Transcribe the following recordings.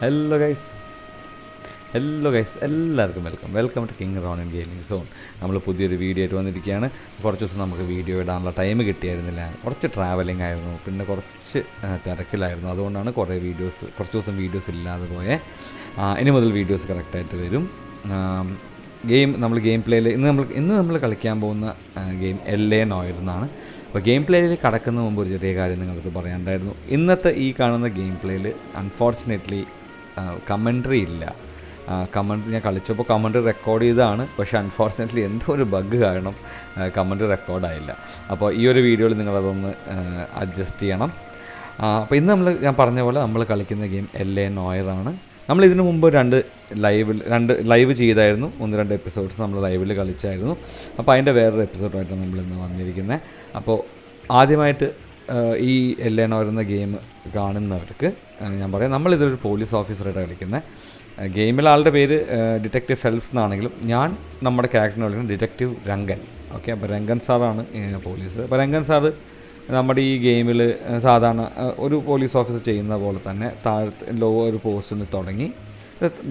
Hello guys, എല്ലാവർക്കും welcome to KINGRONIN gaming zone. നമ്മൾ പുതിയൊരു വീഡിയോ ആയിട്ട് വന്നിരിക്കുകയാണ്. കുറച്ച് ദിവസം നമുക്ക് വീഡിയോ ഇടാനുള്ള ടൈം കിട്ടിയായിരുന്നില്ല, കുറച്ച് ട്രാവലിംഗ് ആയിരുന്നു, പിന്നെ കുറച്ച് തിരക്കിലായിരുന്നു. അതുകൊണ്ടാണ് കുറച്ച് ദിവസം വീഡിയോസ് ഇല്ലാതെ പോയേ. ഇനി മുതൽ വീഡിയോസ് കറക്റ്റായിട്ട് വരും. നമ്മൾ ഗെയിം പ്ലേയിൽ ഇന്ന് നമ്മൾ കളിക്കാൻ പോകുന്ന ഗെയിം LANOIRE എന്നാണ്. അപ്പോൾ ഗെയിം പ്ലേയിൽ കടക്കുന്ന മുമ്പ് ഒരു ചെറിയ കാര്യം നിങ്ങൾക്ക് പറയാനുണ്ടായിരുന്നു. ഇന്നത്തെ ഈ കാണുന്ന ഗെയിം പ്ലേയിൽ അൺഫോർച്ചുനേറ്റ്ലി കമൻട്രി ഇല്ല. കമൻട്രി ഞാൻ കളിച്ചപ്പോൾ കമൻട്രി റെക്കോർഡ് ചെയ്തതാണ്, പക്ഷേ അൺഫോർച്ചുനേറ്റ്ലി എന്തോ ഒരു ബഗ് കാരണം കമൻട്രി റെക്കോർഡായില്ല. അപ്പോൾ ഈ ഒരു വീഡിയോയിൽ നിങ്ങളതൊന്ന് അഡ്ജസ്റ്റ് ചെയ്യണം. അപ്പോൾ ഇന്ന് ഞാൻ പറഞ്ഞ പോലെ നമ്മൾ കളിക്കുന്ന ഗെയിം LANOIRE ആണ്. നമ്മൾ ഇതിനു മുമ്പ് രണ്ട് ലൈവ് ചെയ്തായിരുന്നു. 1-2 എപ്പിസോഡ്സ് നമ്മൾ ലൈവിൽ കളിച്ചായിരുന്നു. അപ്പോൾ അതിൻ്റെ വേറൊരു എപ്പിസോഡായിട്ടാണ് നമ്മളിന്ന് വന്നിരിക്കുന്നത്. അപ്പോൾ ആദ്യമായിട്ട് ഈ LANOIRE എന്ന ഗെയിം കാണുന്നവർക്ക് ഞാൻ പറയാം, നമ്മളിതൊരു പോലീസ് ഓഫീസറായിട്ടാണ് കളിക്കുന്നത്. ഗെയിമിലെ ആളുടെ പേര് ഡിറ്റക്റ്റീവ് ഫെൽപ്സ് എന്നാണെങ്കിലും ഞാൻ നമ്മുടെ ക്യാരക്ടറിനെ വിളിക്കുന്നത് ഡിറ്റക്റ്റീവ് രംഗൻ. ഓക്കെ, അപ്പോൾ രംഗൻ സാറാണ് പോലീസ്. അപ്പോൾ രംഗൻ സാറ് നമ്മുടെ ഈ ഗെയിമിൽ സാധാരണ ഒരു പോലീസ് ഓഫീസർ ചെയ്യുന്ന പോലെ തന്നെ താഴത്തെ ഒരു പോസ്റ്റിൽ നിന്ന് തുടങ്ങി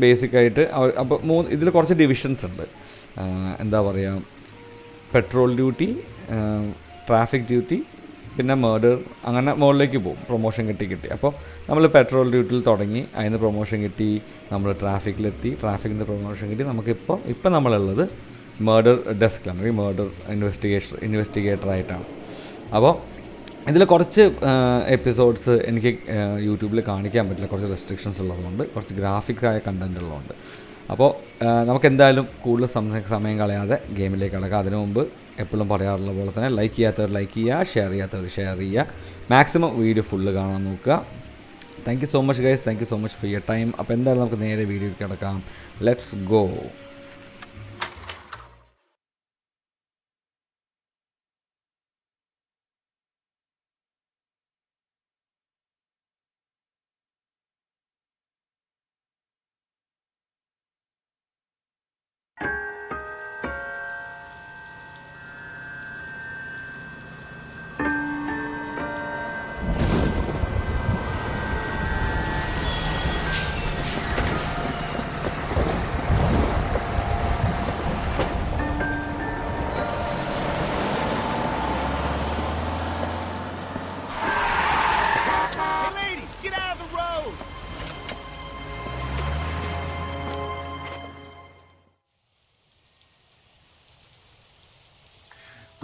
ബേസിക്കായിട്ട് അപ്പോൾ ഇതിൽ കുറച്ച് ഡിവിഷൻസ് ഉണ്ട്. എന്താ പറയുക, പെട്രോൾ ഡ്യൂട്ടി, ട്രാഫിക് ഡ്യൂട്ടി, പിന്നെ മേർഡർ, അങ്ങനെ മുകളിലേക്ക് പോകും. പ്രൊമോഷൻ കിട്ടി. അപ്പോൾ നമ്മൾ പെട്രോൾ ഡ്യൂട്ടിയിൽ തുടങ്ങി, അതിന് പ്രൊമോഷൻ കിട്ടി, നമ്മൾ ട്രാഫിക്കിലെത്തി, ട്രാഫിക്കിൽ നിന്ന് പ്രൊമോഷൻ കിട്ടി. നമുക്കിപ്പോൾ നമ്മളുള്ളത് മേർഡർ ഡെസ്കിലാണ്, അല്ലെങ്കിൽ മേർഡർ ഇൻവെസ്റ്റിഗേറ്ററായിട്ടാണ്. അപ്പോൾ ഇതിൽ കുറച്ച് എപ്പിസോഡ്സ് എനിക്ക് യൂട്യൂബിൽ കാണിക്കാൻ പറ്റില്ല, കുറച്ച് റെസ്ട്രിക്ഷൻസ് ഉള്ളതുകൊണ്ട്, കുറച്ച് ഗ്രാഫിക്സായ കണ്ടൻറ് ഉള്ളതുകൊണ്ട്. അപ്പോൾ നമുക്കെന്തായാലും കൂടുതൽ സമയം കളയാതെ ഗെയിമിലേക്ക് കടക്കാം. അതിനു മുമ്പ് എപ്പോഴും പറയാറുള്ള പോലെ തന്നെ ലൈക്ക് ചെയ്യാത്തവർ ലൈക്ക് ചെയ്യുക, ഷെയർ ചെയ്യാത്തവർ ഷെയർ ചെയ്യുക, മാക്സിമം വീഡിയോ ഫുള്ള് കാണാൻ നോക്കുക. Thank you so much guys, thank you so much for your time. അപ്പോൾ എന്തായാലും നമുക്ക് നേരെ വീഡിയോയിൽ കിടക്കാം. Let's go.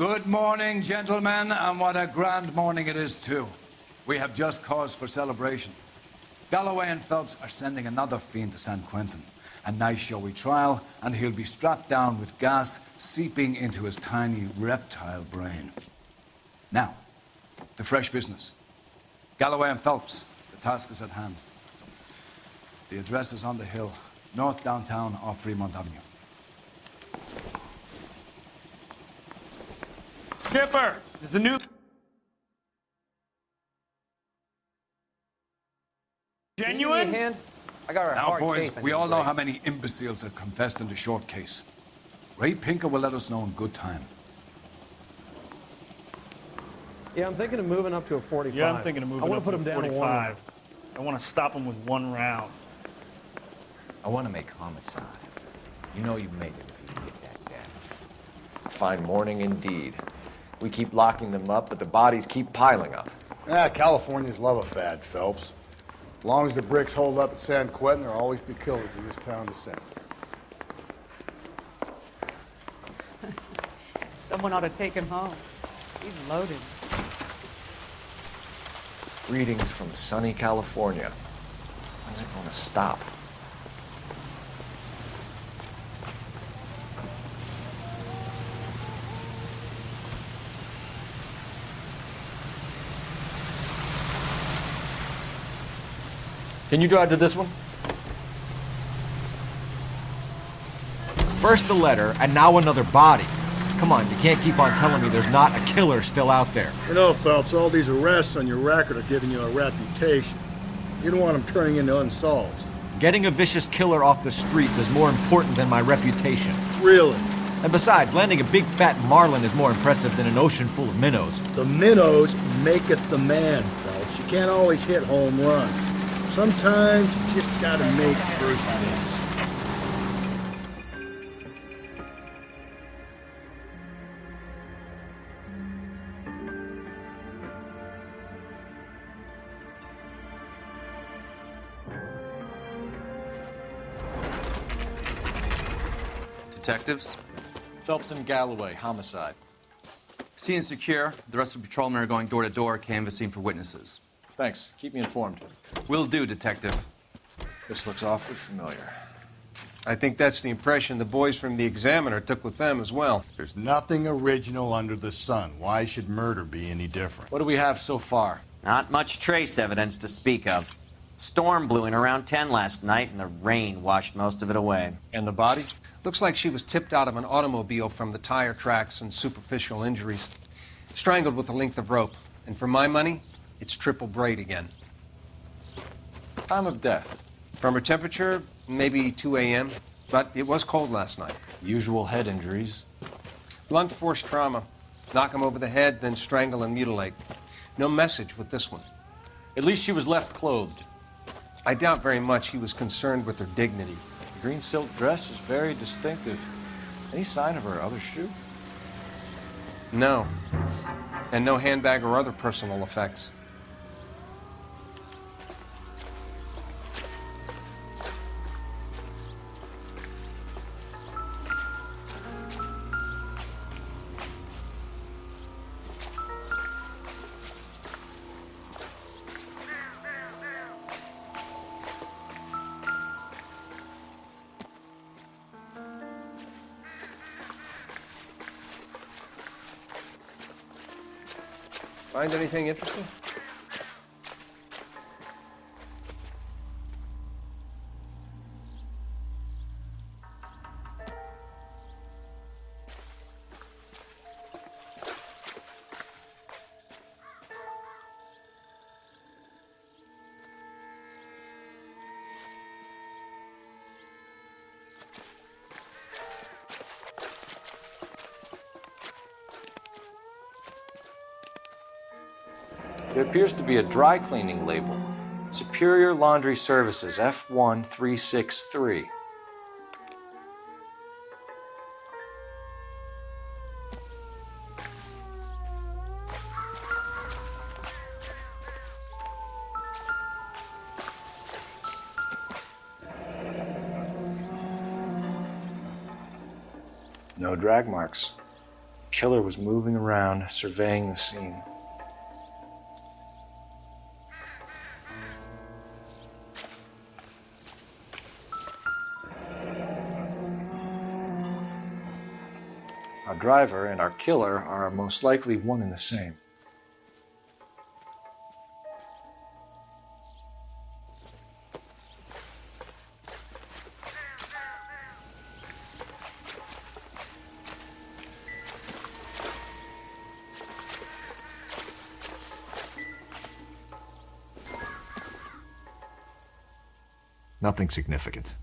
Good morning, gentlemen, and what a grand morning it is, too. We have just cause for celebration. Galloway and Phelps are sending another fiend to San Quentin. A nice showy trial, and he'll be strapped down with gas seeping into his tiny reptile brain. Now, the fresh business. Galloway and Phelps, the task is at hand. The address is on the hill, north downtown off Fremont Avenue. Skipper, there's a new... Genuine? I got now, boys, we all know how many imbeciles have confessed in the short case. Ray Pinker will let us know in good time. Yeah, I'm thinking of moving up to a 45. Yeah, I'm thinking of moving up to a 45. I want to stop him with one round. I want to make homicide. You know you made it if you get that gas. A fine morning indeed. We keep locking them up, but the bodies keep piling up. Californians love a fad, Phelps. As long as the bricks hold up at San Quentin, there'll always be killers in this town to send. Someone ought to take him home. He's loaded. Greetings from sunny California. When's it going to stop? Can you drive to this one? First the letter, and now another body. Come on, you can't keep on telling me there's not a killer still out there. You know, Phelps, all these arrests on your record are giving you a reputation. You don't want them turning into unsolved. Getting a vicious killer off the streets is more important than my reputation. Really? And besides, landing a big fat marlin is more impressive than an ocean full of minnows. The minnows maketh the man, Phelps. You can't always hit home runs. Sometimes you just gotta make first moves. Detectives? Phelps and Galloway, homicide. Scene secure. The rest of the patrolmen are going door to door, canvassing for witnesses. Thanks. Keep me informed. Will do, Detective. This looks awfully familiar. I think that's the impression the boys from the Examiner took with them as well. There's nothing original under the sun. Why should murder be any different? What do we have so far? Not much trace evidence to speak of. Storm blew in around 10 last night, and the rain washed most of it away. And the body? Looks like she was tipped out of an automobile from the tire tracks and superficial injuries. Strangled with a length of rope. And for my money, it's triple braid again. Time of death? From her temperature, maybe 2 a.m., but it was cold last night. Usual head injuries? Blunt force trauma. Knock him over the head, then strangle and mutilate. No message with this one. At least she was left clothed. I doubt very much he was concerned with her dignity. The green silk dress is very distinctive. Any sign of her other shoe? No. And no handbag or other personal effects. Find anything interesting? There appears to be a dry cleaning label. Superior Laundry Services, F1363. No drag marks. Killer was moving around, surveying the scene. Our driver and our killer are most likely one and the same. Nothing significant.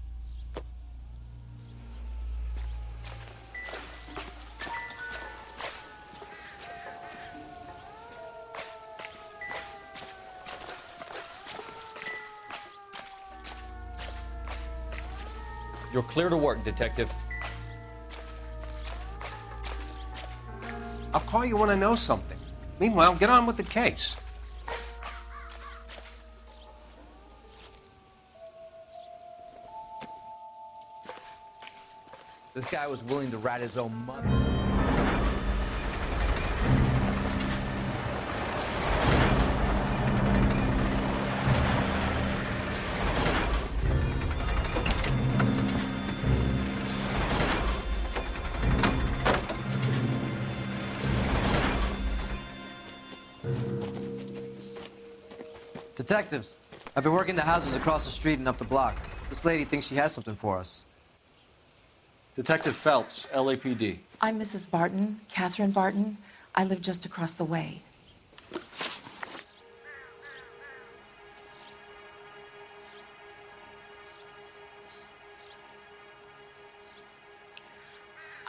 You're clear to work, Detective. I'll call you when I know something. Meanwhile, get on with the case. This guy was willing to rat his own mother. Detectives, I've been working the houses across the street and up the block. This lady thinks she has something for us. Detective Phelps, LAPD. I'm Mrs. Barton, Catherine Barton. I live just across the way.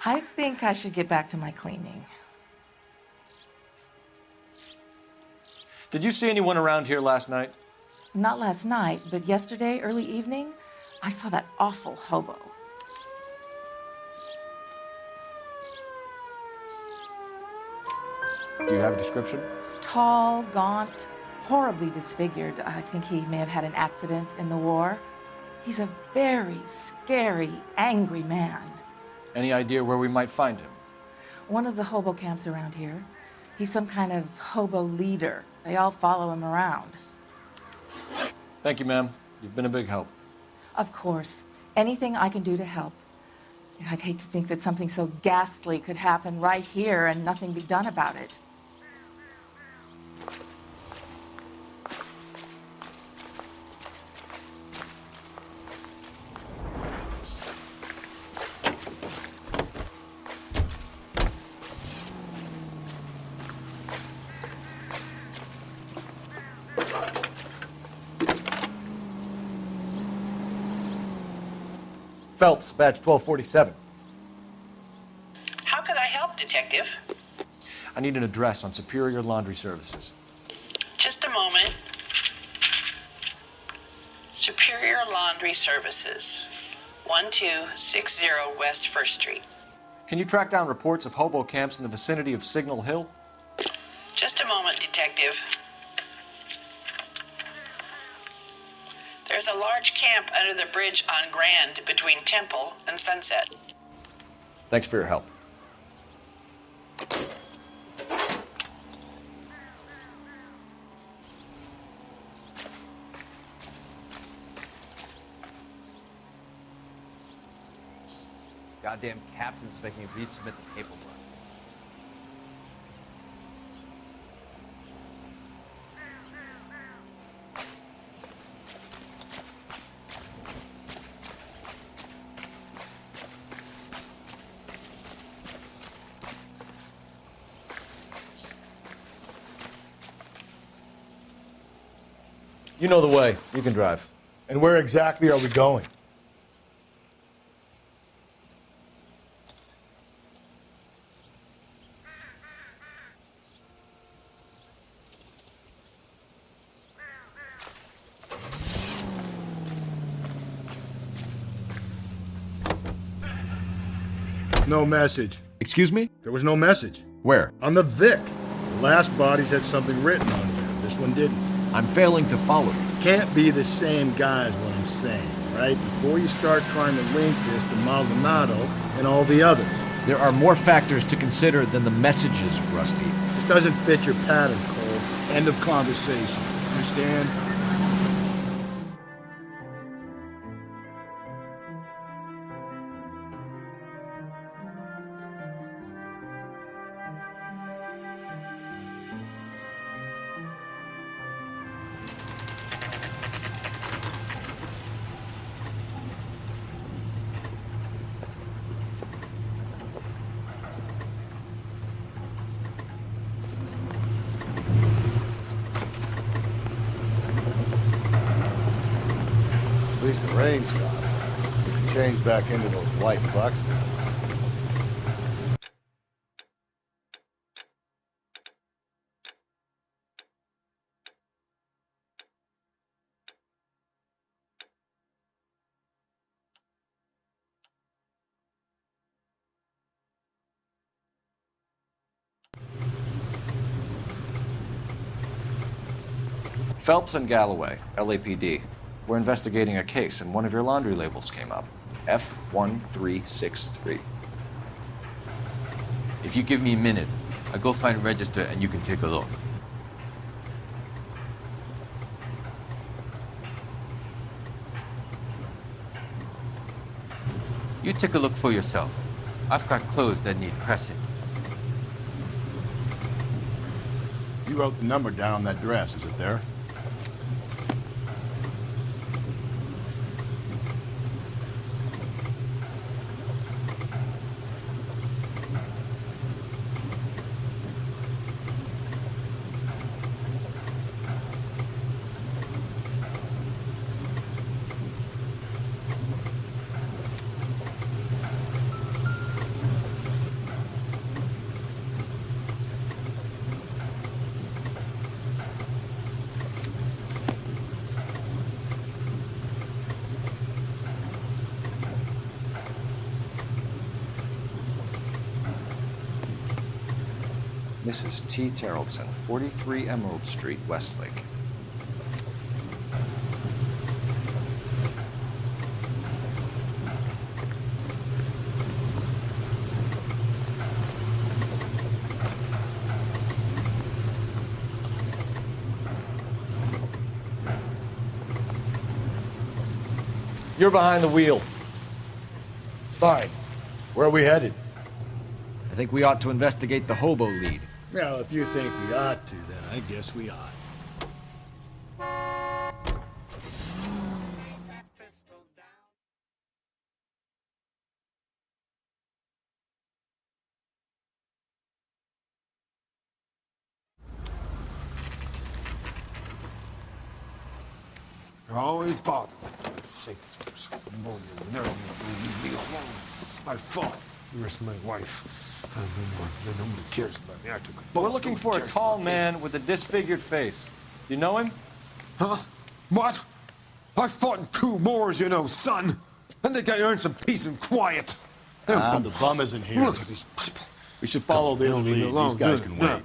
I think I should get back to my cleaning. Did you see anyone around here last night? Not last night, but yesterday, early evening, I saw that awful hobo. Do you have a description? Tall, gaunt, horribly disfigured. I think he may have had an accident in the war. He's a very scary, angry man. Any idea where we might find him? One of the hobo camps around here. He's some kind of hobo leader. They all follow him around. Thank you, ma'am. You've been a big help. Of course. Anything I can do to help. I'd hate to think that something so ghastly could happen right here and nothing be done about it. Phelps, badge 1247. How could I help, Detective? I need an address on Superior Laundry Services. Just a moment. Superior Laundry Services, 1260 West 1st Street. Can you track down reports of hobo camps in the vicinity of Signal Hill? Just a moment, Detective. There's a large camp under the bridge on Grand between Temple and Sunset. Thanks for your help. Goddamn captain's making me resubmit the paperwork. You know the way. You can drive. And where exactly are we going? No message. Excuse me? There was no message. Where? On the Vic. The last bodies had something written on them. This one didn't. I'm failing to follow you. Can't be the same guy is what I'm saying, right? Before you start trying to link this to Maldonado and all the others. There are more factors to consider than the messages, Rusty. This doesn't fit your pattern, Cole. End of conversation. Understand? At least the rain stopped. We can change back into those white bucks now. Phelps and Galloway, LAPD. We're investigating a case, and one of your laundry labels came up. F1363. If you give me a minute, I'll go find a register and you can take a look. You take a look for yourself. I've got clothes that need pressing. You wrote the number down on that dress. Is it there? Mrs. T. Terrellson, 43 Emerald Street, Westlake. You're behind the wheel. Fine. Where are we headed? I think we ought to investigate the hobo lead. Well, if you think we ought to, then I guess we ought. You're always bothered. Leave me alone. I fought. You risked my wife. Nobody cares about me. I took a bullet. We're looking for a tall man with a disfigured face. You know him? Huh? What? I fought in 2 wars, you know, son. I think I earned some peace and quiet. The bum isn't here. Look at these people. We should follow the lead. These guys can wait.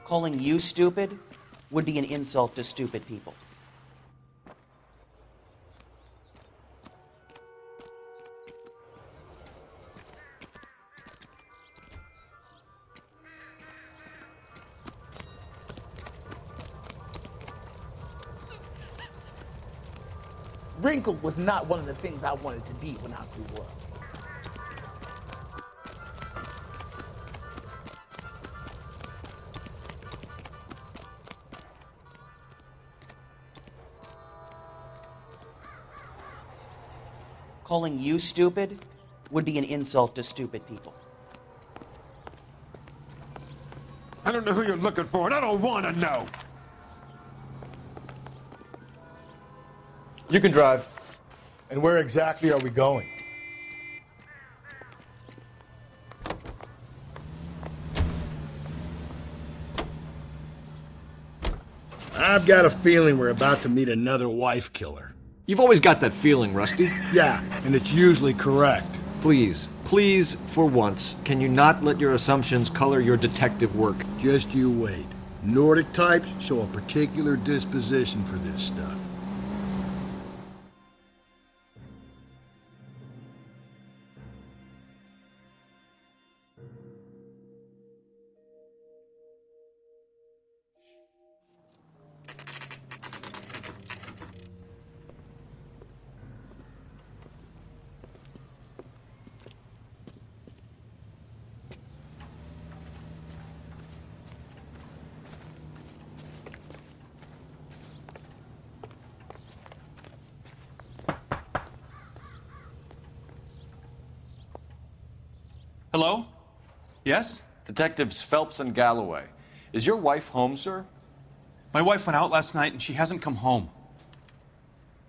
Calling you stupid would be an insult to stupid people. Wrinkle was not one of the things I wanted to be when I grew up. Calling you stupid would be an insult to stupid people. I don't know who you're looking for, and I don't want to know. You can drive. And where exactly are we going? I've got a feeling we're about to meet another wife killer. You've always got that feeling, Rusty. Yeah, and it's usually correct. Please, for once, can you not let your assumptions color your detective work? Just you wait. Nordic types show a particular disposition for this stuff. Hello? Yes? Detectives Phelps and Galloway. Is your wife home, sir? My wife went out last night and she hasn't come home.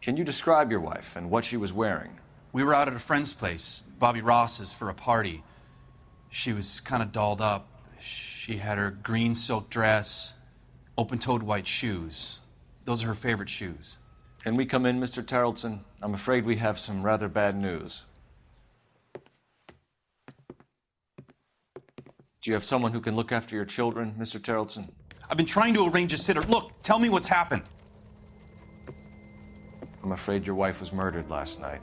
Can you describe your wife and what she was wearing? We were out at a friend's place, Bobby Ross's, for a party. She was kind of dolled up. She had her green silk dress, open-toed white shoes. Those are her favorite shoes. Can we come in, Mr. Terrellson? I'm afraid we have some rather bad news. Do you have someone who can look after your children, Mr. Terrellson? I've been trying to arrange a sitter. Look, tell me what's happened. I'm afraid your wife was murdered last night.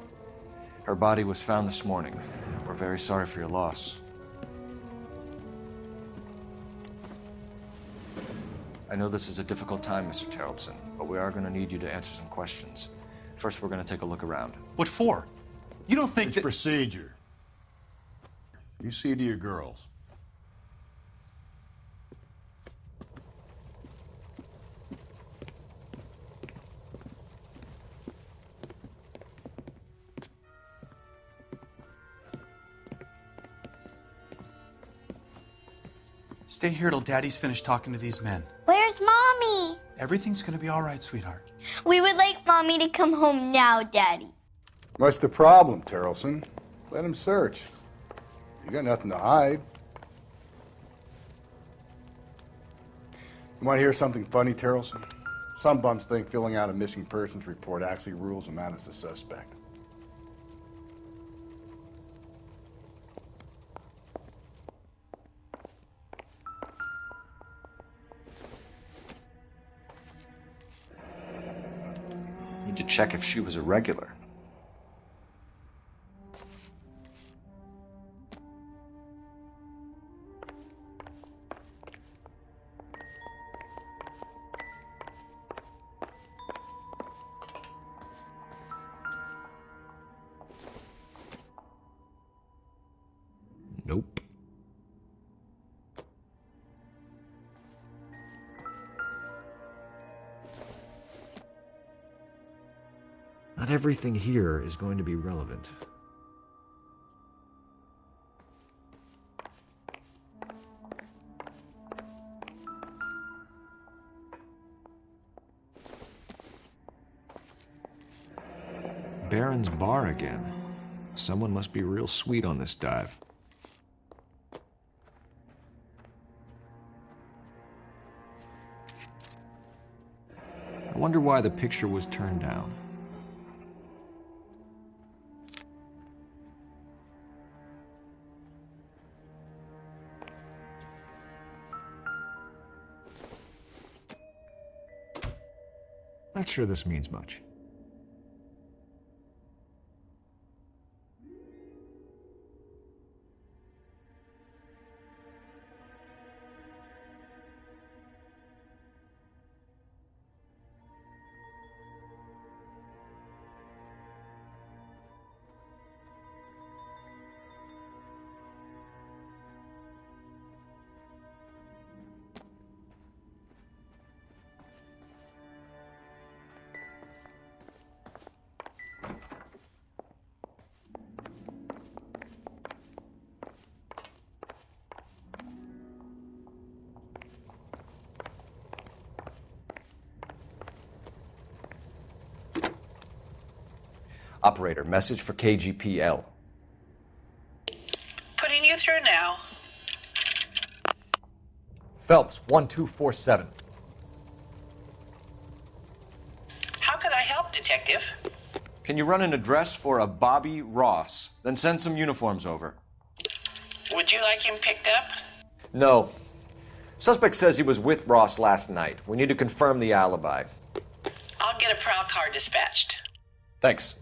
Her body was found this morning. We're very sorry for your loss. I know this is a difficult time, Mr. Terrellson, but we are going to need you to answer some questions. First, we're going to take a look around. What for? You don't think it's procedure. You see to your girls. Stay here till Daddy's finished talking to these men. Where's Mommy? Everything's gonna be all right, sweetheart. We would like Mommy to come home now, Daddy. What's the problem, Terrellson? Let him search. You got nothing to hide. You want to hear something funny, Terrelson? Some bums think filling out a missing persons report actually rules a man as a suspect. Need to check if she was a regular. Nope. Not everything here is going to be relevant. Baron's bar again. Someone must be real sweet on this dive. I wonder why the picture was turned down. Not sure this means much. Operator, message for KGPL. Putting you through now. Phelps, 1247. How could I help, Detective? Can you run an address for a Bobby Ross? Then send some uniforms over. Would you like him picked up? No. Suspect says he was with Ross last night. We need to confirm the alibi. I'll get a prowl car dispatched. Thanks.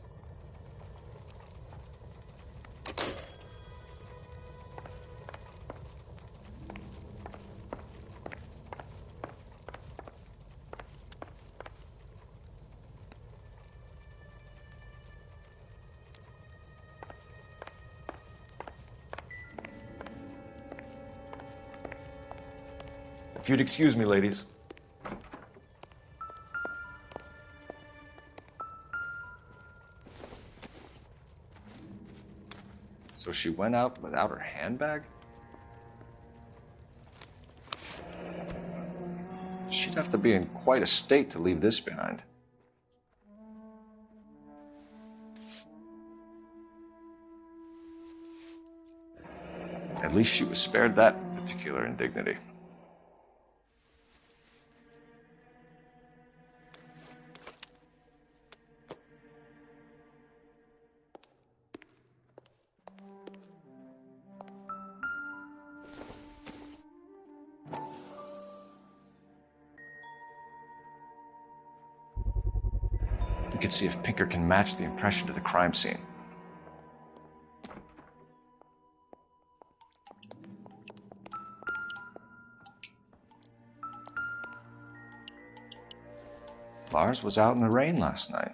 If you'd excuse me, ladies. So she went out without her handbag? She'd have to be in quite a state to leave this behind. At least she was spared that particular indignity. We can see if Pinker can match the impression to the crime scene. Lars was out in the rain last night.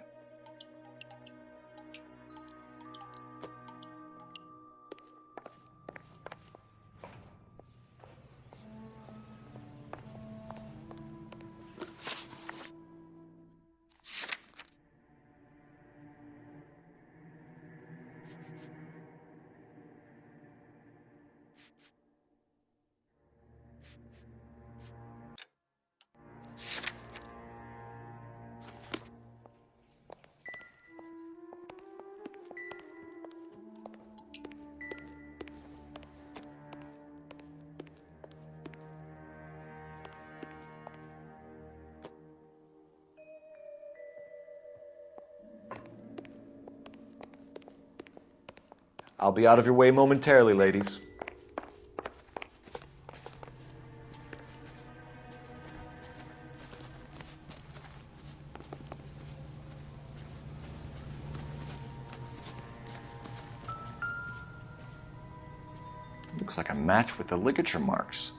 I'll be out of your way momentarily, ladies. Looks like a match with the ligature marks.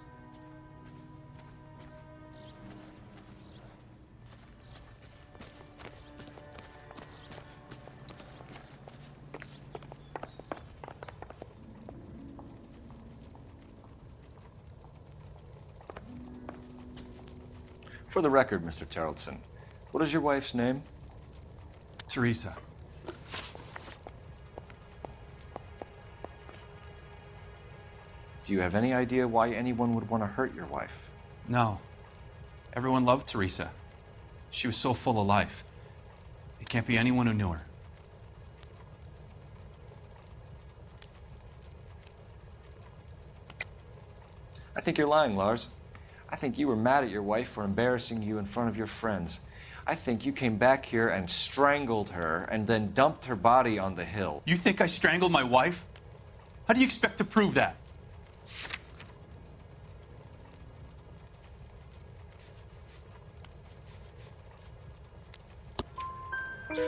For the record, Mr. Terrelson, what is your wife's name? Teresa. Do you have any idea why anyone would want to hurt your wife? No. Everyone loved Teresa. She was so full of life. It can't be anyone who knew her. I think you're lying, Lars. I think you were mad at your wife for embarrassing you in front of your friends. I think you came back here and strangled her and then dumped her body on the hill. You think I strangled my wife? How do you expect to prove that?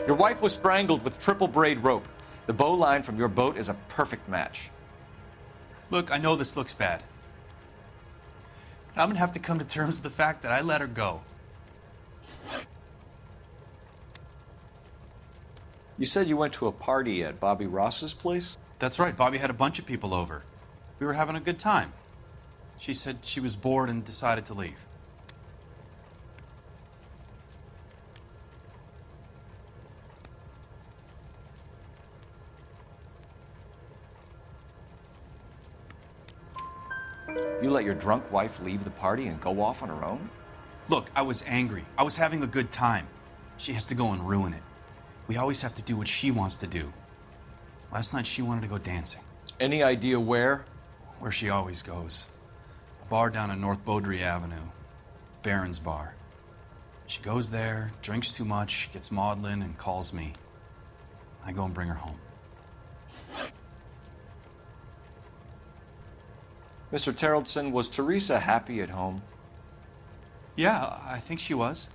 Your wife was strangled with triple braid rope. The bow line from your boat is a perfect match. Look, I know this looks bad. I'm gonna have to come to terms with the fact that I let her go. You said you went to a party at Bobby Ross's place? That's right, Bobby had a bunch of people over. We were having a good time. She said she was bored and decided to leave. You let your drunk wife leave the party and go off on her own? Look, I was angry. I was having a good time. She has to go and ruin it. We always have to do what she wants to do. Last night she wanted to go dancing. Any idea where? Where she always goes. A bar down on North Beaudry Avenue. Baron's Bar. She goes there, drinks too much, gets maudlin, and calls me. I go and bring her home. Mr. Terrelson, was Teresa happy at home? Yeah, I think she was.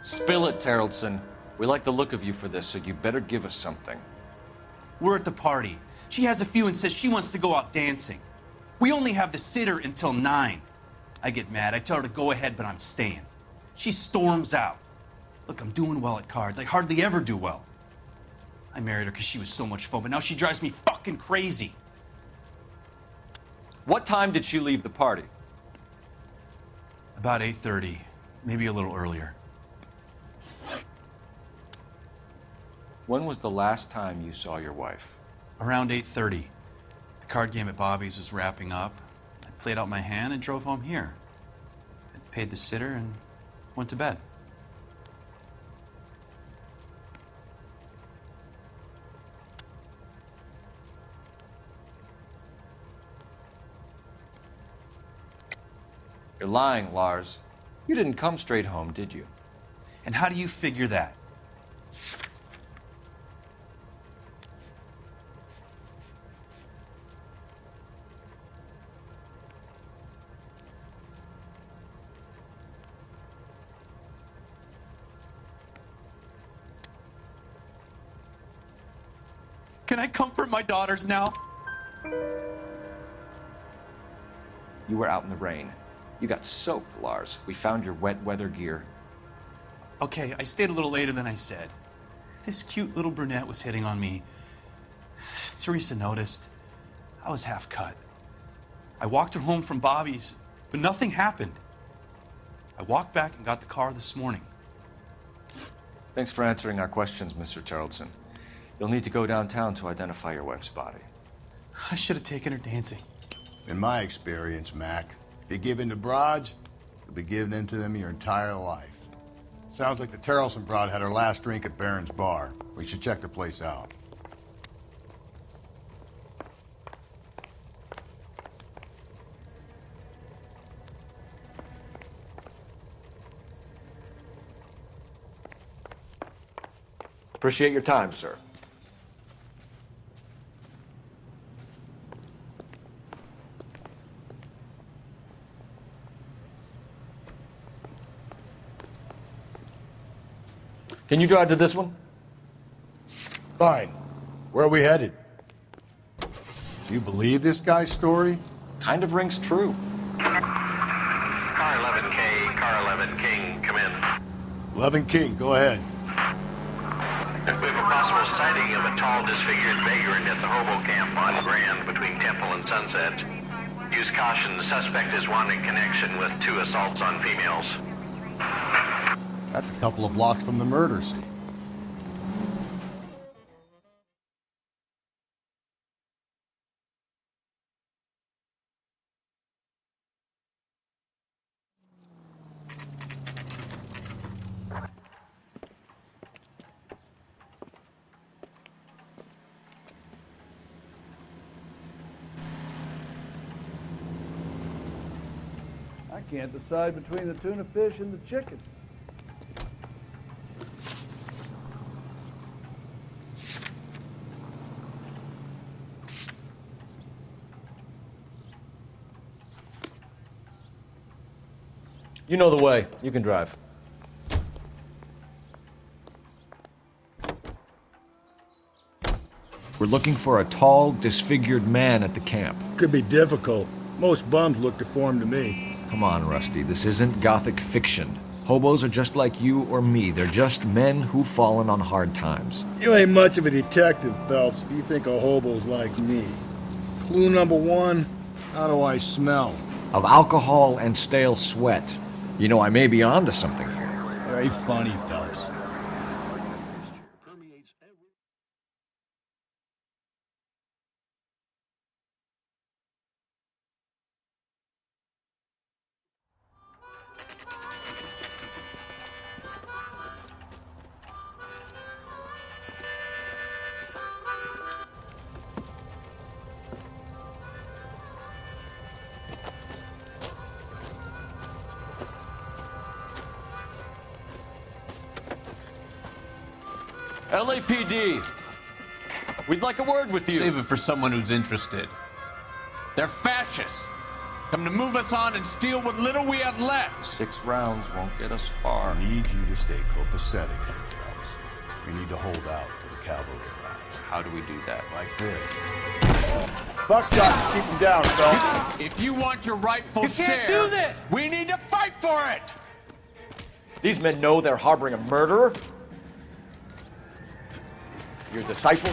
Spill it, Terrelson. We like the look of you for this, so you better give us something. We're at the party. She has a few and says she wants to go out dancing. We only have the sitter until 9. I get mad. I tell her to go ahead, but I'm staying. She storms out. Look, I'm doing well at cards. I hardly ever do well. I married her because she was so much fun, but now she drives me fucking crazy. What time did she leave the party? About 8:30, maybe a little earlier. When was the last time you saw your wife? Around 8:30. The card game at Bobby's was wrapping up. I played out my hand and drove home here. I paid the sitter and went to bed. You're lying, Lars. You didn't come straight home, did you? And how do you figure that? Can I comfort my daughters now? You were out in the rain. You got soaked, Lars. We found your wet weather gear. Okay, I stayed a little later than I said. This cute little brunette was hitting on me. Teresa noticed. I was half cut. I walked her home from Bobby's, but nothing happened. I walked back and got the car this morning. Thanks for answering our questions, Mr. Terrelson. You'll need to go downtown to identify your wife's body. I should have taken her dancing. In my experience, Mac, if you give in to broads, you'll be giving in to them your entire life. Sounds like the Terrelson broad had her last drink at Baron's Bar. We should check the place out. Appreciate your time, sir. Can you drive to this one? Fine. Where are we headed? You believe this guy's story? Kind of rings true. Car 11K, Car 11 King, come in. 11 King, go ahead. We have a possible sighting of a tall, disfigured vagrant at the hobo camp on Grand between Temple and Sunset. Use caution, the suspect is wanting connection with 2 assaults on females. That's a couple of blocks from the murder scene. I can't decide between the tuna fish and the chicken. You know the way. You can drive. We're looking for a tall, disfigured man at the camp. Could be difficult. Most bums look deformed to me. Come on, Rusty. This isn't gothic fiction. Hobos are just like you or me. They're just men who've fallen on hard times. You ain't much of a detective, Phelps, if you think a hobo's like me. Clue number 1, how do I smell? Of alcohol and stale sweat. You know, I may be onto something here. Very funny, Phelps. LAPD, we'd like a word with you. Save it for someone who's interested. They're fascists. Come to move us on and steal what little we have left. 6 rounds won't get us far. I need you to stay copacetic here, Phelps. We need to hold out till the cavalry arrives. How do we do that? Like this. Buckshot to keep him down, Phelps. If you want your rightful You share, can't do this! we need to fight for it. These men know they're harboring a murderer? Your disciple?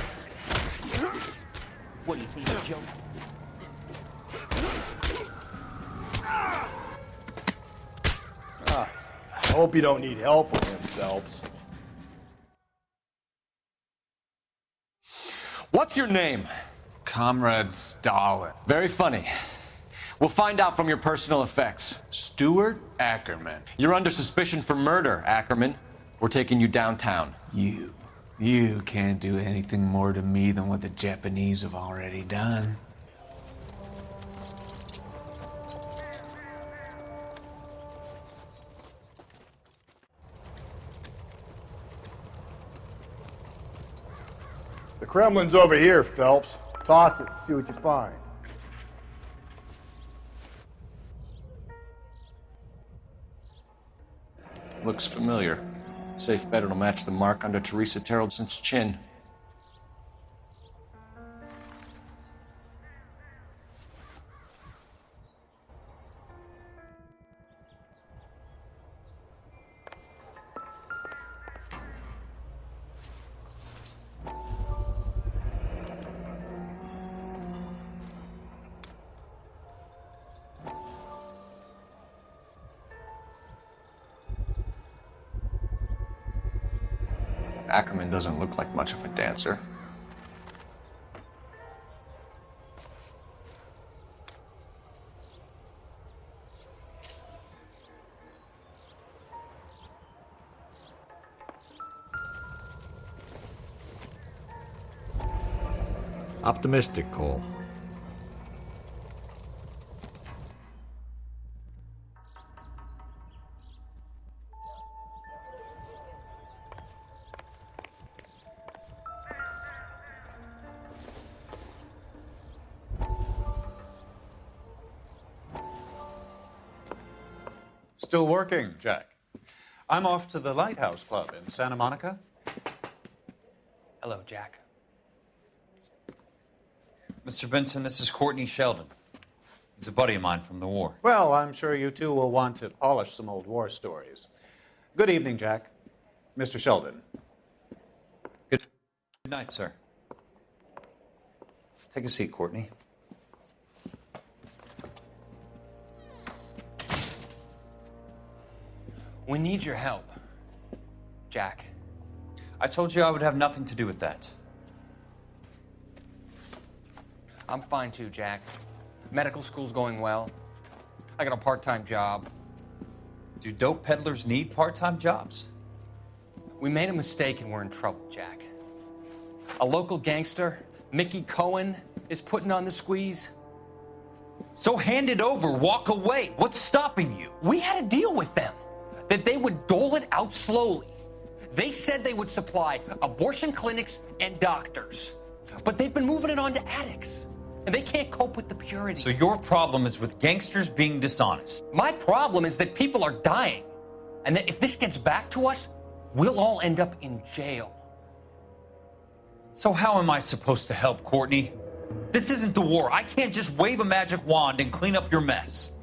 What do you think, a joke? I hope you don't need help with him, Phelps. What's your name? Comrade Stalin. Very funny. We'll find out from your personal effects. Stuart Ackerman. You're under suspicion for murder, Ackerman. We're taking you downtown. You can't do anything more to me than what the Japanese have already done. The Kremlin's over here, Phelps. Toss it, see what you find. Looks familiar. Safe bet it'll match the mark under Teresa Terrelson's chin. Ackerman doesn't look like much of a dancer. Optimistic, Cole. Still working, Jack. I'm off to the Lighthouse Club in Santa Monica. Hello, Jack. Mr. Benson, this is Courtney Sheldon. He's a buddy of mine from the war. Well, I'm sure you two will want to polish some old war stories. Good evening, Jack. Mr. Sheldon. Good night, sir. Take a seat, Courtney. We need your help, Jack. I told you I would have nothing to do with that. I'm fine too, Jack. Medical school's going well. I got a part-time job. Do dope peddlers need part-time jobs? We made a mistake and we're in trouble, Jack. A local gangster, Mickey Cohen, is putting on the squeeze. So hand it over, walk away. What's stopping you? We had a deal with them that they would dole it out slowly. They said they would supply abortion clinics and doctors, but they've been moving it on to addicts, and they can't cope with the purity. So your problem is with gangsters being dishonest. My problem is that people are dying, and that if this gets back to us, we'll all end up in jail. So how am I supposed to help, Courtney? This isn't the war. I can't just wave a magic wand and clean up your mess.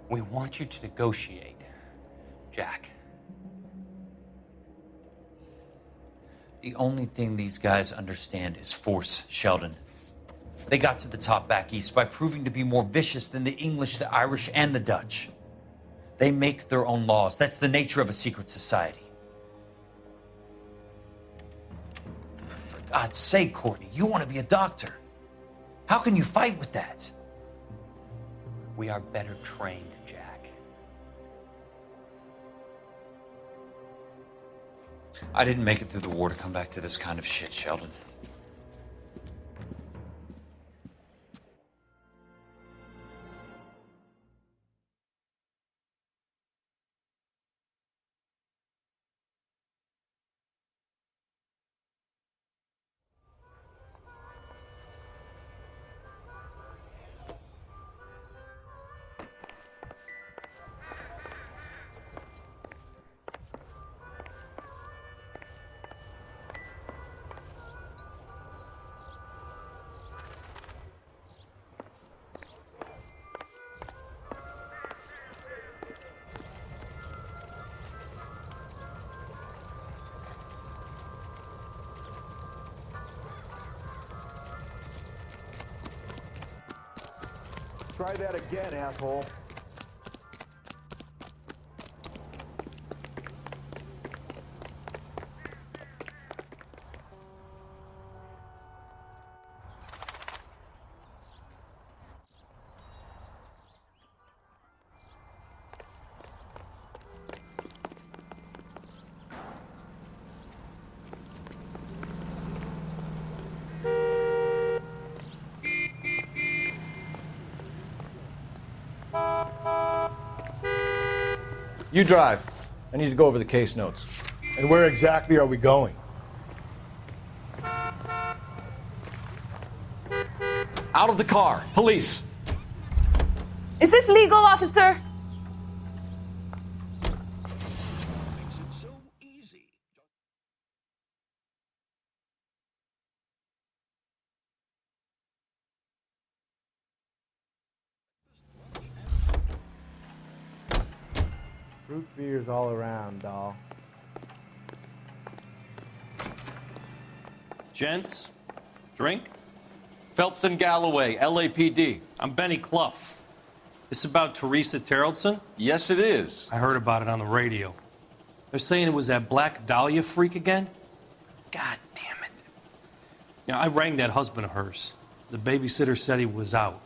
We want you to negotiate, Jack. The only thing these guys understand is force, Sheldon. They got to the top back east by proving to be more vicious than the English, the Irish, and the Dutch. They make their own laws. That's the nature of a secret society. For God's sake, Courtney, you want to be a doctor. How can you fight with that? We are better trained, Jack. I didn't make it through the war to come back to this kind of shit, Sheldon. Try that again, asshole. You drive. I need to go over the case notes. And where exactly are we going? Out of the car. Police. Is this legal, officer? Root beers all around, doll. Gents, drink? Phelps and Galloway, LAPD. I'm Benny Clough. This about Teresa Terrellson? Yes, it is. I heard about it on the radio. They're saying it was that Black Dahlia freak again? God damn it. Yeah, I rang that husband of hers. The babysitter said he was out.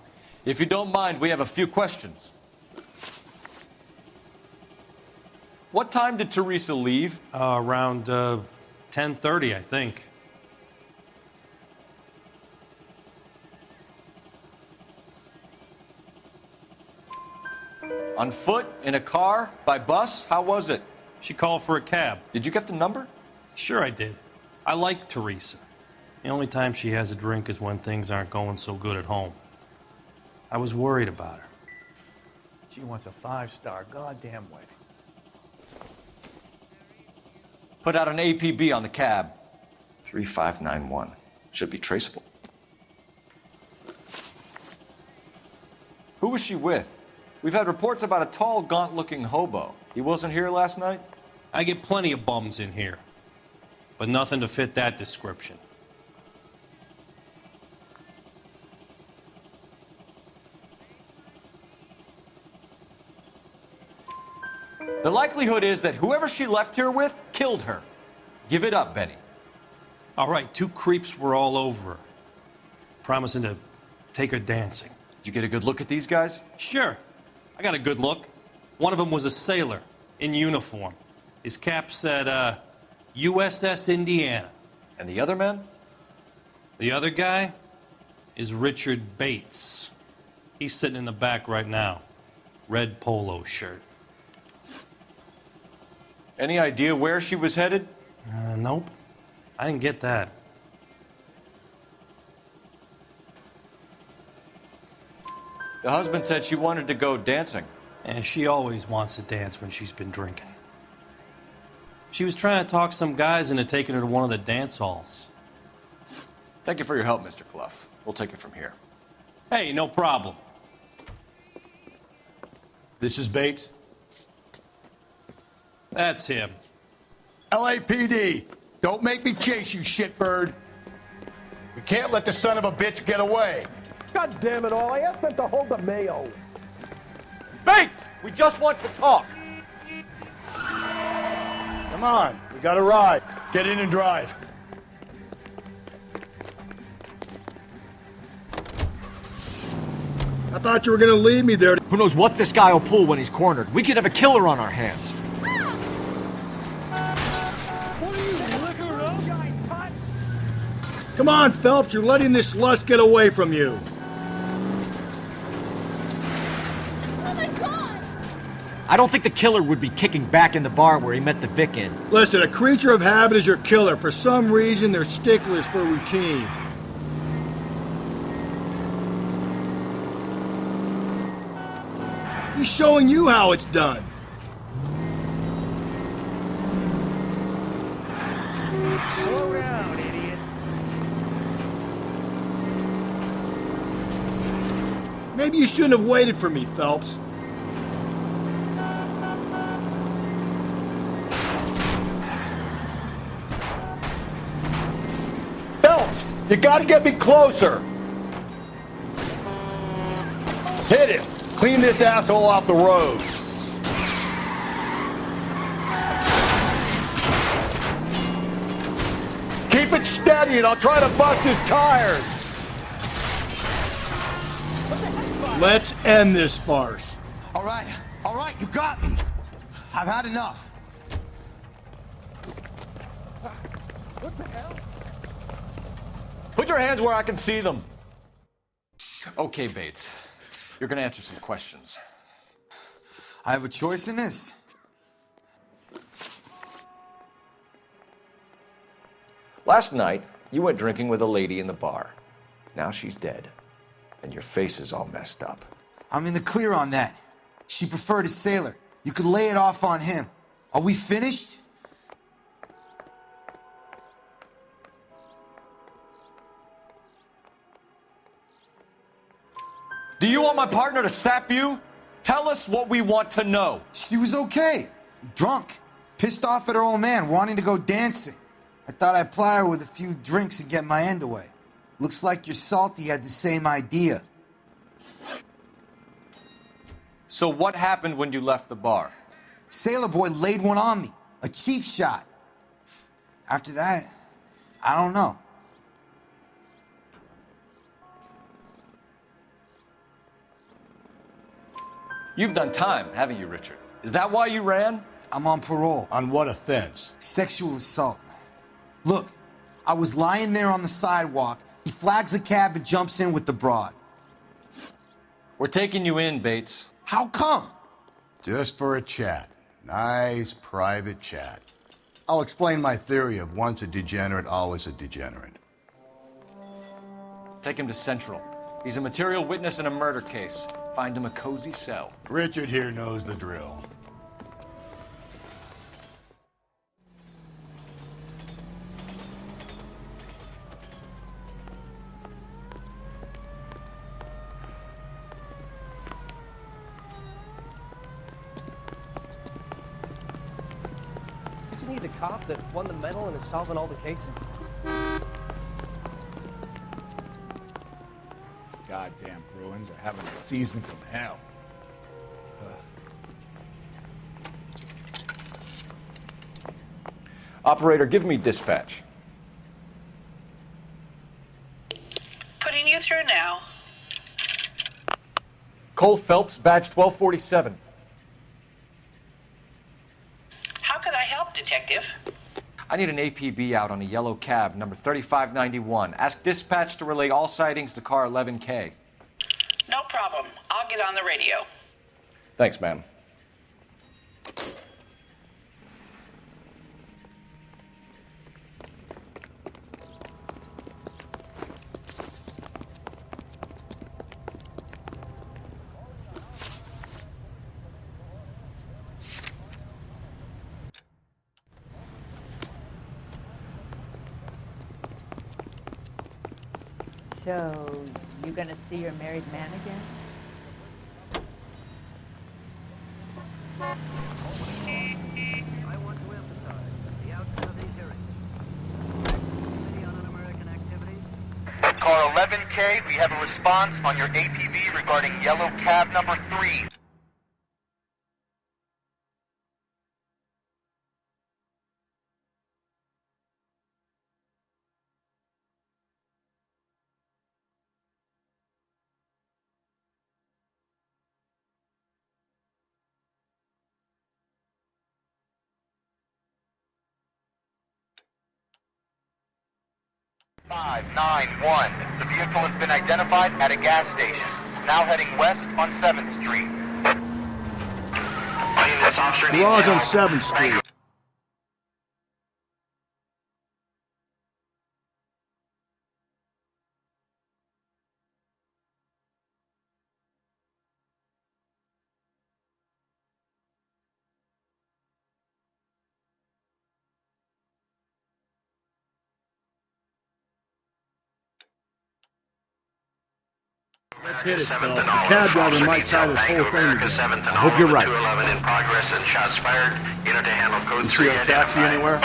If you don't mind, we have a few questions. What time did Teresa leave? Around 10:30, I think. On foot? In a car? By bus? How was it? She called for a cab. Did you get the number? Sure I did. I like Teresa. The only time she has a drink is when things aren't going so good at home. I was worried about her. She wants a 5-star goddamn wedding. Put out an APB on the cab. 3591. Should be traceable. Who was she with? We've had reports about a tall, gaunt-looking hobo. He wasn't here last night? I get plenty of bums in here, but nothing to fit that description. The likelihood is that whoever she left here with killed her. Give it up, Benny. All right, 2 creeps were all over her, promising to take her dancing. You get a good look at these guys? Sure. I got a good look. One of them was a sailor in uniform. His cap said, USS Indiana. And the other man? The other guy is Richard Bates. He's sitting in the back right now. Red polo shirt. Any idea where she was headed? Nope. I didn't get that. The husband said she wanted to go dancing. Yeah, she always wants to dance when she's been drinking. She was trying to talk some guys into taking her to one of the dance halls. Thank you for your help, Mr. Clough. We'll take it from here. Hey, no problem. This is Bates. That's him. LAPD, don't make me chase you, shitbird. We can't let the son of a bitch get away. God damn it all, I asked them to hold the mayo. Bates, we just want to talk. Come on, we got a ride. Get in and drive. I thought you were gonna leave me there. Who knows what this guy will pull when he's cornered? We could have a killer on our hands. Come on, Phelps, you're letting this lust get away from you. Oh my God! I don't think the killer would be kicking back in the bar where he met the Vic in. Listen, a creature of habit is your killer. For some reason, they're sticklers for routine. He's showing you how it's done. Slow down, idiot. Maybe you shouldn't have waited for me, Phelps. Phelps, you gotta get me closer. Hit him. Clean this asshole off the road. Keep it steady and I'll try to bust his tires. Let's end this farce. All right, you got me. I've had enough. What the hell? Put your hands where I can see them. Okay, Bates. You're gonna answer some questions. I have a choice in this. Last night, you went drinking with a lady in the bar. Now she's dead, and your face is all messed up. I'm in the clear on that. She preferred a sailor. You could lay it off on him. Are we finished? Do you want my partner to sap you? Tell us what we want to know. She was okay. Drunk. Pissed off at her old man, wanting to go dancing. I thought I'd ply her with a few drinks and get my end away. Looks like your salty had the same idea. So what happened when you left the bar? Sailor boy laid one on me. A cheap shot. After that, I don't know. You've done time, haven't you, Richard? Is that why you ran? I'm on parole. On what offense? Sexual assault. Look, I was lying there on the sidewalk. He flags a cab and jumps in with the broad. We're taking you in, Bates. How come? Just for a chat. Nice private chat. I'll explain my theory of once a degenerate, always a degenerate. Take him to Central. He's a material witness in a murder case. Find him a cozy cell. Richard here knows the drill. Isn't he the cop that won the medal and is solving all the cases? Goddamn Bruins are having a season from hell. Operator, give me dispatch. Putting you through now. Cole Phelps, badge 1247. How could I help, Detective? I need an APB out on a yellow cab, number 3591. Ask dispatch to relay all sightings to car 11K. No problem. I'll get on the radio. Thanks, ma'am. So, you gonna see your married man again? I want to emphasize that the outcome of these hearings. Committee on Un-American Activities. Car 11K, we have a response on your APB regarding yellow cab number 3. (591). The vehicle has been identified at a gas station. Now heading west on 7th Street. Garage on 7th Street. Let's hit it, Phil. The cab driver might tie this whole thing together. I hope you're right. 211 in progress and shots fired. Unit to handle code You 3 see a taxi identified. anywhere?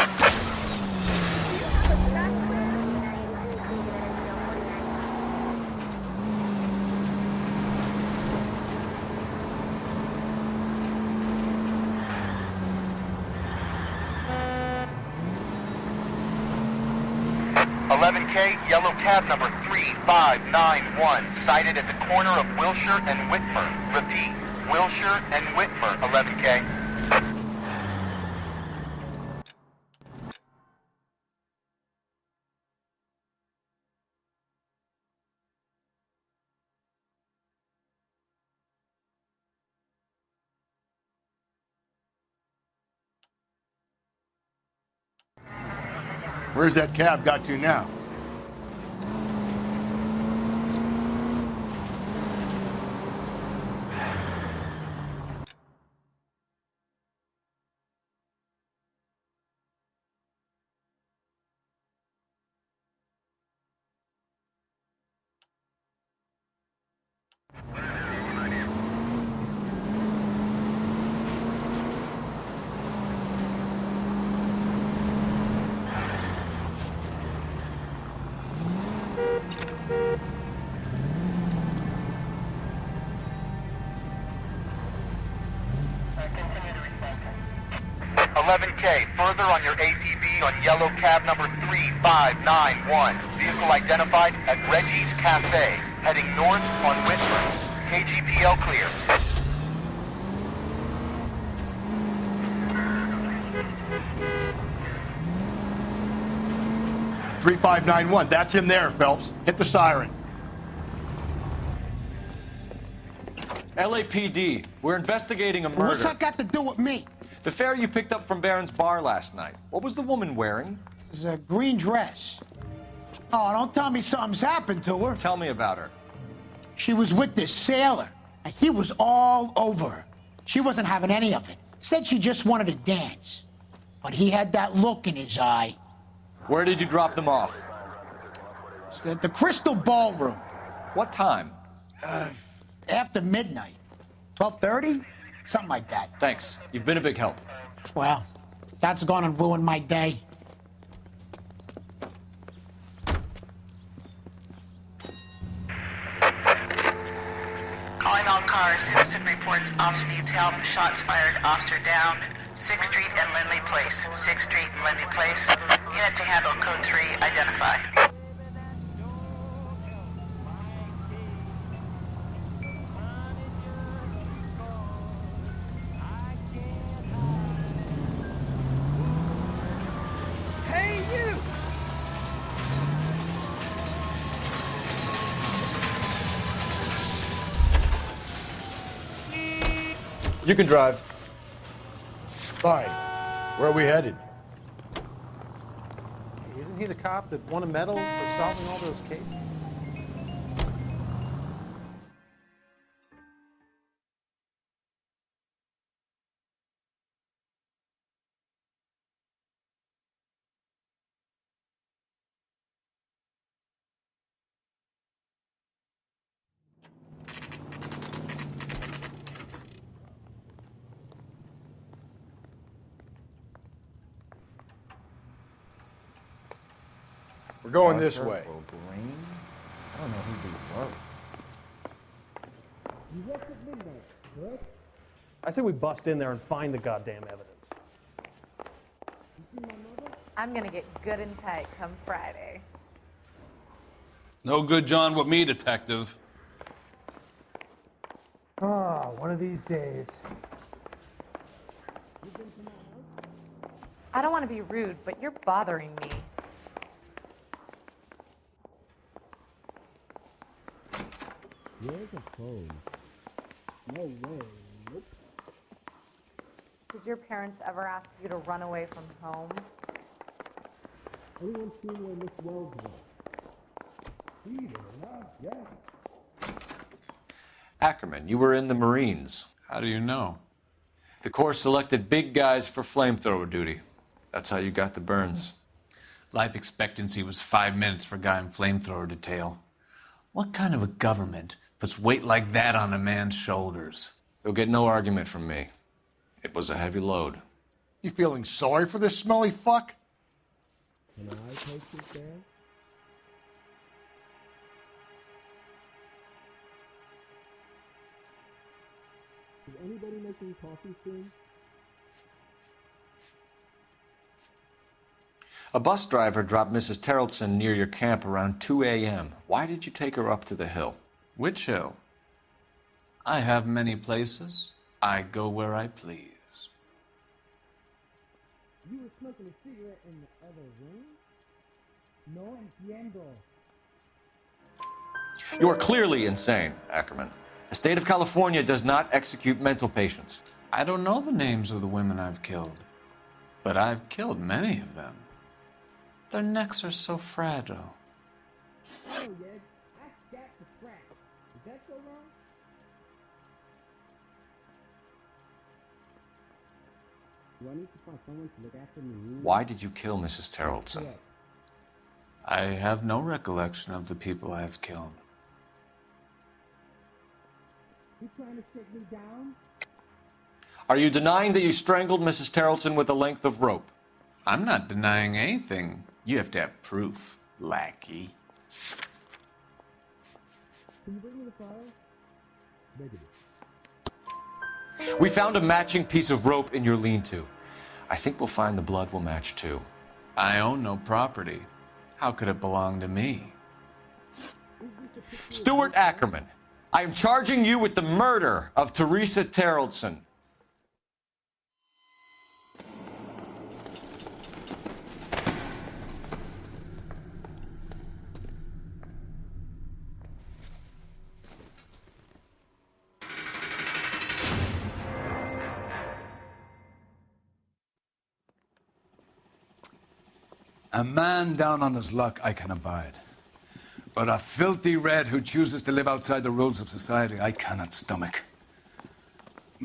Yellow cab number 3591, sighted at the corner of Wilshire and Whitmer. Repeat, Wilshire and Whitmer, 11K. Where's that cab got to now? Further on your APB on yellow cab number 3591. Vehicle identified at Reggie's Cafe, heading north on Whitmer. KGPL clear. (3591). That's him there, Phelps. Hit the siren. LAPD, we're investigating a murder. What's that got to do with me? The fare you picked up from Barron's bar last night. What was the woman wearing? It was a green dress. Oh, don't tell me something's happened to her. Tell me about her. She was with this sailor, and he was all over her. She wasn't having any of it. Said she just wanted to dance. But he had that look in his eye. Where did you drop them off? It's at the Crystal Ballroom. What time? After midnight. 12:30? Something like that. Thanks. You've been a big help. Well, that's gonna ruin my day. Calling all cars. Citizen reports officer needs help. Shots fired. Officer down. 6th Street and Lindley Place. 6th Street and Lindley Place. Unit to handle code 3 identified. Hey, you! You can drive. Fine. Where are we headed? Isn't he the cop that won a medal for solving all those cases? We're going this way. I don't know who these were. I say we bust in there and find the goddamn evidence. I'm gonna get good and tight come Friday. No good John with me, detective. Oh, one of these days. I don't want to be rude, but you're bothering me. Where's the phone? No way. Nope. Did your parents ever ask you to run away from home? Anyone seen where Miss Wells was? Yeah. Ackerman, you were in the Marines. How do you know? The Corps selected big guys for flamethrower duty. That's how you got the burns. Life expectancy was 5 minutes for a guy in flamethrower detail. What kind of a government puts weight like that on a man's shoulders? You'll get no argument from me. It was a heavy load. You feeling sorry for this smelly fuck? Can I take it there? Is anybody making coffee soon? A bus driver dropped Mrs. Terrelson near your camp around 2 a.m. Why did you take her up to the hill? Which hill? I have many places. I go where I please. You were smoking a cigarette in the other room? No entiendo. You are clearly insane, Ackerman. The state of California does not execute mental patients. I don't know the names of the women I've killed, but I've killed many of them. Their necks are so fragile. Oh, yeah, I stacked the crack. Is that so wrong? Do I need to find someone to look after me? Why did you kill Mrs. Terrelson? I have no recollection of the people I have killed. You trying to shake me down? Are you denying that you strangled Mrs. Terrelson with a length of rope? I'm not denying anything. You have to have proof, lackey. Can you bring me the file? Negative. We found a matching piece of rope in your lean-to. I think we'll find the blood will match too. I own no property. How could it belong to me? Stuart Ackerman, I am charging you with the murder of Teresa Terrelson. A man down on his luck I can abide. But a filthy red who chooses to live outside the rules of society, I cannot stomach.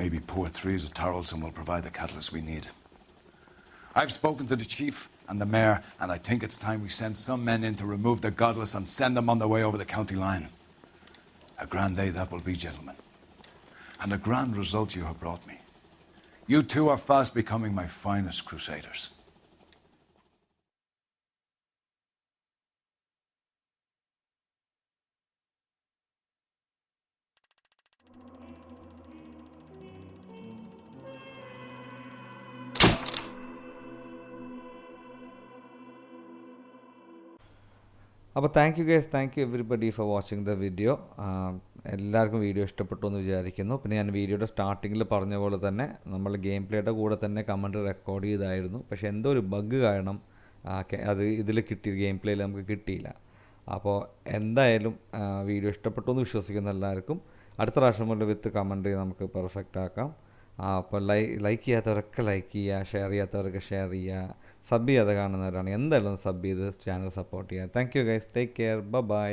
Maybe poor Threes of Tarleton will provide the catalyst we need. I've spoken to the chief and the mayor, and I think it's time we send some men in to remove the godless and send them on their way over the county line. A grand day that will be, gentlemen. And a grand result you have brought me. You two are fast becoming my finest crusaders. അപ്പോൾ thank you guys, thank you everybody for watching the video. എല്ലാവർക്കും video ഇഷ്ടപ്പെട്ടു എന്ന് വിചാരിക്കുന്നു. പിന്നെ ഞാൻ വീഡിയോയുടെ സ്റ്റാർട്ടിങ്ങിൽ പറഞ്ഞ പോലെ തന്നെ നമ്മൾ ഗെയിം പ്ലേയുടെ കൂടെ തന്നെ കമൻറ്റ് റെക്കോർഡ് ചെയ്തായിരുന്നു. പക്ഷേ എന്തോ ഒരു ബഗ് കാരണം അത് ഇതിൽ ഗെയിം പ്ലേയിൽ നമുക്ക് കിട്ടിയില്ല. അപ്പോൾ എന്തായാലും വീഡിയോ ഇഷ്ടപ്പെട്ടു എന്ന് വിശ്വസിക്കുന്ന എല്ലാവർക്കും അടുത്ത പ്രാവശ്യം കൊണ്ട് വിത്ത് കമൻറ്റ് നമുക്ക് പെർഫെക്റ്റ് ആക്കാം. അപ്പോൾ ലൈക്ക് ചെയ്യാത്തവരൊക്കെ ലൈക്ക് ചെയ്യുക, ഷെയർ ചെയ്യാത്തവരൊക്കെ ഷെയർ ചെയ്യുക, സബ് ചെയ്യാതെ കാണുന്നവരാണ് എന്തായാലും സബ് ചെയ്ത് ചാനൽ സപ്പോർട്ട് ചെയ്യുക. Thank you guys, take care, by.